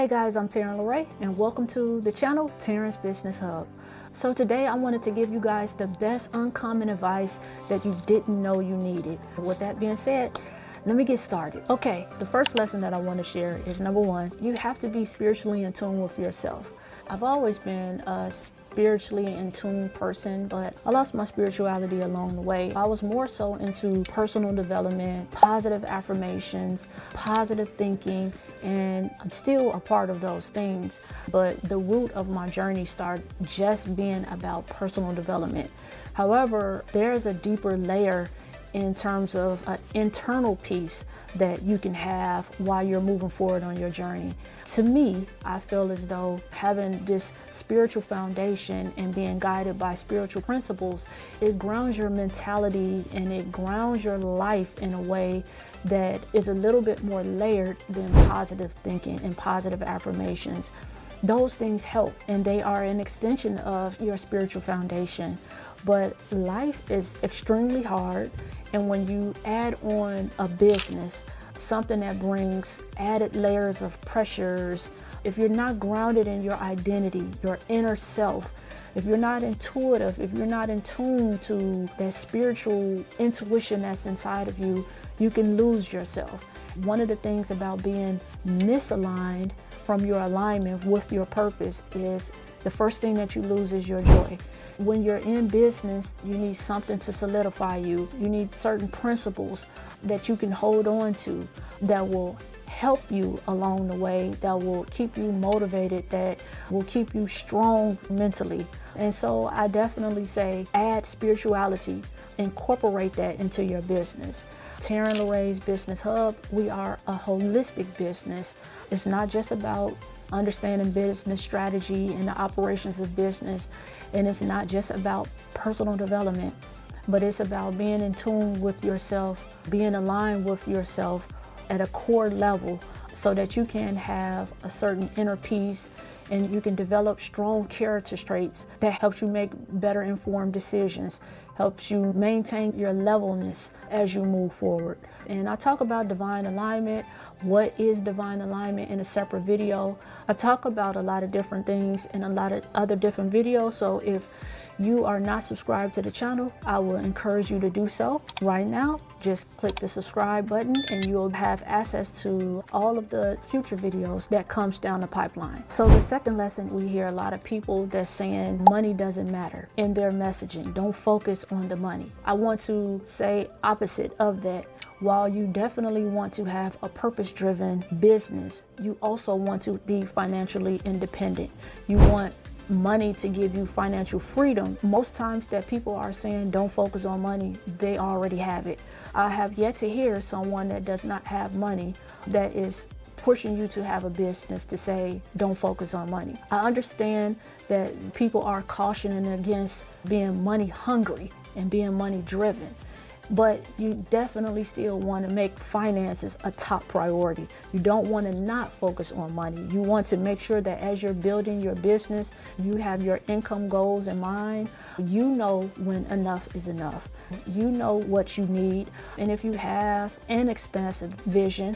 Hey guys, I'm Taryn LaRae and welcome to the channel Taryn's Business Hub. So today I wanted to give you guys the best uncommon advice that you didn't know you needed. With that being said, let me get started. Okay, the first lesson that I want to share is number one, you have to be spiritually in tune with yourself. I've always been a spiritually in tune person, but I lost my spirituality along the way. I was more so into personal development, positive affirmations, positive thinking, and I'm still a part of those things. But the root of my journey started just being about personal development. However, there's a deeper layer in terms of an internal piece that you can have while you're moving forward on your journey. To me, I feel as though having this spiritual foundation and being guided by spiritual principles, it grounds your mentality and it grounds your life in a way that is a little bit more layered than positive thinking and positive affirmations. Those things help and they are an extension of your spiritual foundation. But life is extremely hard, and when you add on a business, something that brings added layers of pressures, if you're not grounded in your identity, your inner self, if you're not intuitive, if you're not in tune to that spiritual intuition that's inside of you, you can lose yourself. One of the things about being misaligned from your alignment with your purpose is the first thing that you lose is your joy. When you're in business, you need something to solidify you. You need certain principles that you can hold on to that will help you along the way, that will keep you motivated, that will keep you strong mentally. And so I definitely say add spirituality, incorporate that into your business. Taryn LaRae's Business Hub, we are a holistic business. It's not just about understanding business strategy and the operations of business, and it's not just about personal development, but it's about being in tune with yourself, being aligned with yourself at a core level so that you can have a certain inner peace and you can develop strong character traits that helps you make better informed decisions, helps you maintain your levelness as you move forward. And I talk about divine alignment. What is divine alignment in a separate video? I talk about a lot of different things in a lot of other different videos. So if you are not subscribed to the channel, I will encourage you to do so right now. Just click the subscribe button and you'll have access to all of the future videos that comes down the pipeline. So the second lesson, we hear a lot of people that's saying money doesn't matter in their messaging. Don't focus on the money. I want to say opposite of that. While you definitely want to have a purpose-driven business, you also want to be financially independent. You want money to give you financial freedom. Most times that people are saying don't focus on money, they already have it. I have yet to hear someone that does not have money that is pushing you to have a business to say don't focus on money. I understand that people are cautioning against being money hungry and being money driven, but you definitely still want to make finances a top priority. You don't want to not focus on money. You want to make sure that as you're building your business, you have your income goals in mind. You know when enough is enough. You know what you need. And if you have an expansive vision,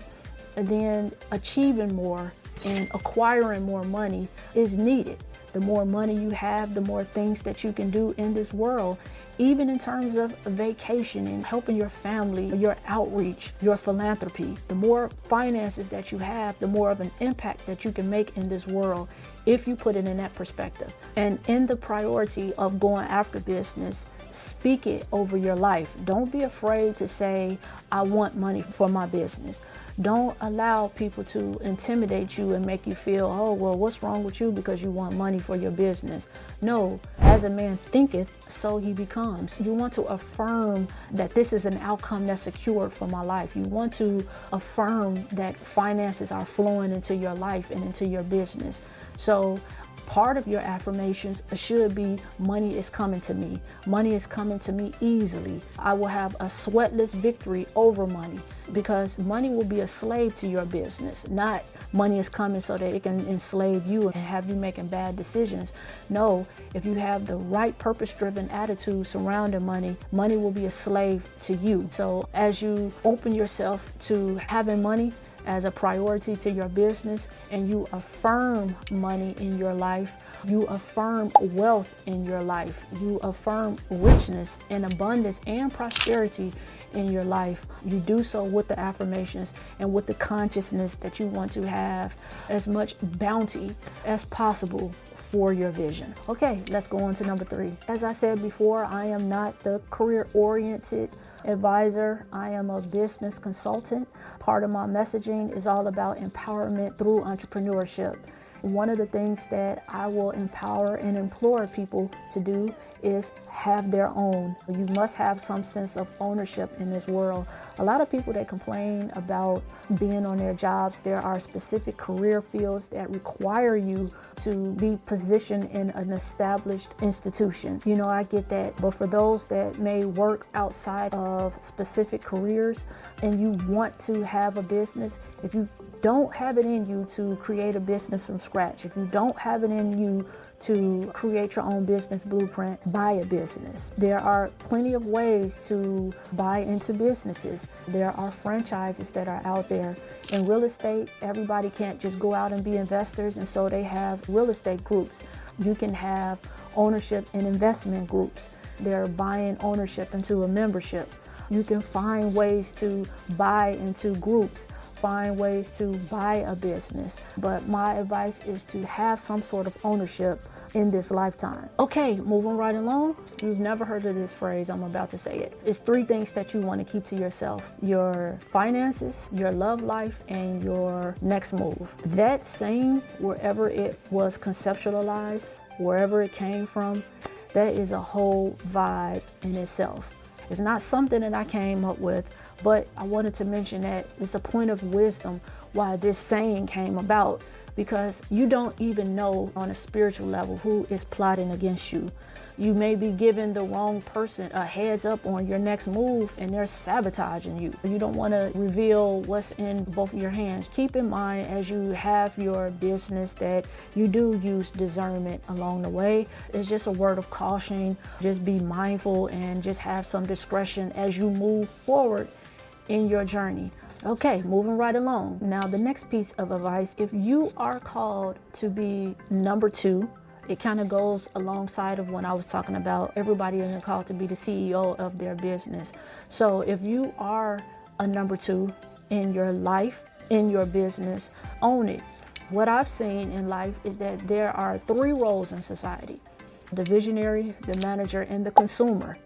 then achieving more and acquiring more money is needed. The more money you have, the more things that you can do in this world, even in terms of vacation and helping your family, your outreach, your philanthropy. The more finances that you have, the more of an impact that you can make in this world if you put it in that perspective. And in the priority of going after business, speak it over your life. Don't be afraid to say, I want money for my business. Don't allow people to intimidate you and make you feel, oh, well, what's wrong with you because you want money for your business? No, as a man thinketh, so he becomes. You want to affirm that this is an outcome that's secured for my life. You want to affirm that finances are flowing into your life and into your business. So part of your affirmations should be money is coming to me. Money is coming to me easily. I will have a sweatless victory over money because money will be a slave to your business. Not money is coming so that it can enslave you and have you making bad decisions. No, if you have the right purpose-driven attitude surrounding money, money will be a slave to you. So as you open yourself to having money, as a priority to your business, and you affirm money in your life, you affirm wealth in your life, you affirm richness and abundance and prosperity in your life, you do so with the affirmations and with the consciousness that you want to have as much bounty as possible for your vision. Okay, let's go on to number 3. As I said before, I am not the career-oriented advisor. I am a business consultant. Part of my messaging is all about empowerment through entrepreneurship. One of the things that I will empower and implore people to do is have their own. You must have some sense of ownership in this world. A lot of people that complain about being on their jobs, there are specific career fields that require you to be positioned in an established institution. You know, I get that. But for those that may work outside of specific careers and you want to have a business, if you don't have it in you to create a business from scratch, if you don't have it in you to create your own business blueprint, buy a business. There are plenty of ways to buy into businesses. There are franchises that are out there. In real estate, everybody can't just go out and be investors, and so they have real estate groups. You can have ownership in investment groups. They're buying ownership into a membership. You can find ways to buy into groups, find ways to buy a business. But my advice is to have some sort of ownership in this lifetime. Okay, moving right along. You've never heard of this phrase, I'm about to say it. It's 3 things that you want to keep to yourself: your finances, your love life, and your next move. That saying, wherever it was conceptualized, wherever it came from, that is a whole vibe in itself. It's not something that I came up with, but I wanted to mention that it's a point of wisdom why this saying came about, because you don't even know on a spiritual level who is plotting against you. You may be giving the wrong person a heads up on your next move and they're sabotaging you. You don't want to reveal what's in both of your hands. Keep in mind as you have your business that you do use discernment along the way. It's just a word of caution. Just be mindful and just have some discretion as you move forward in your journey. Okay, moving right along. Now, the next piece of advice, if you are called to be number 2, it kind of goes alongside of what I was talking about. Everybody isn't called to be the CEO of their business. So if you are a number 2 in your life, in your business, own it. What I've seen in life is that there are 3 roles in society: the visionary, the manager, and the consumer.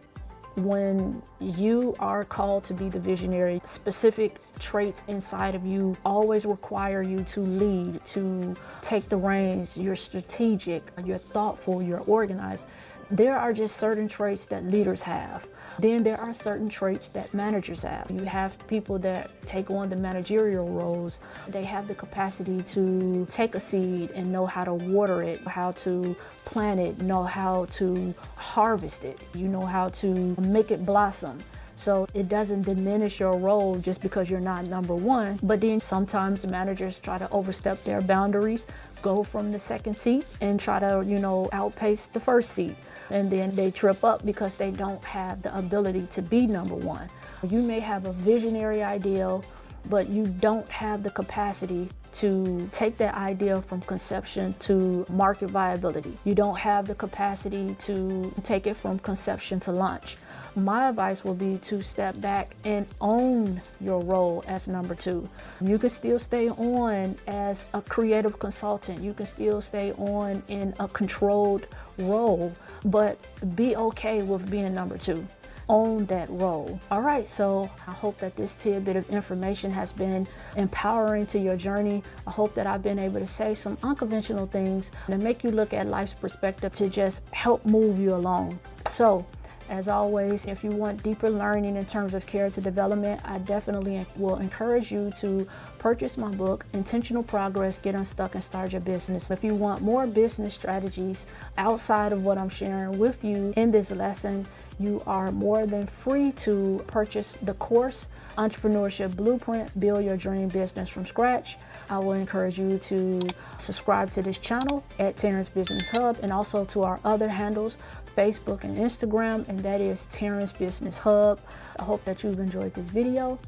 When you are called to be the visionary, specific traits inside of you always require you to lead, to take the reins. You're strategic, you're thoughtful, you're organized. There are just certain traits that leaders have. Then there are certain traits that managers have. You have people that take on the managerial roles. They have the capacity to take a seed and know how to water it, how to plant it, know how to harvest it. You know how to make it blossom. So it doesn't diminish your role just because you're not number 1. But then sometimes managers try to overstep their boundaries, go from the second seat and try to, outpace the first seat. And then they trip up because they don't have the ability to be number 1. You may have a visionary ideal, but you don't have the capacity to take that idea from conception to market viability. You don't have the capacity to take it from conception to launch. My advice will be to step back and own your role as number 2. You can still stay on as a creative consultant. You can still stay on in a controlled role, but be okay with being number 2. Own that role. All right, so I hope that this tidbit of information has been empowering to your journey. I hope that I've been able to say some unconventional things that make you look at life's perspective to just help move you along. So, as always, if you want deeper learning in terms of character development, I definitely will encourage you to purchase my book, Intentional Progress, Get Unstuck and Start Your Business. If you want more business strategies outside of what I'm sharing with you in this lesson, you are more than free to purchase the course, Entrepreneurship Blueprint, Build Your Dream Business from Scratch. I will encourage you to subscribe to this channel at Taryns Business Hub and also to our other handles, Facebook and Instagram, and that is Taryns Business Hub. I hope that you've enjoyed this video.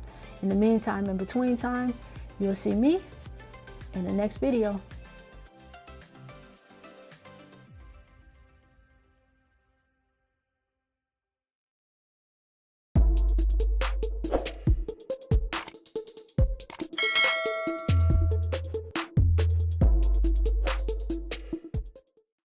In the meantime, in between time, You'll see me in the next video.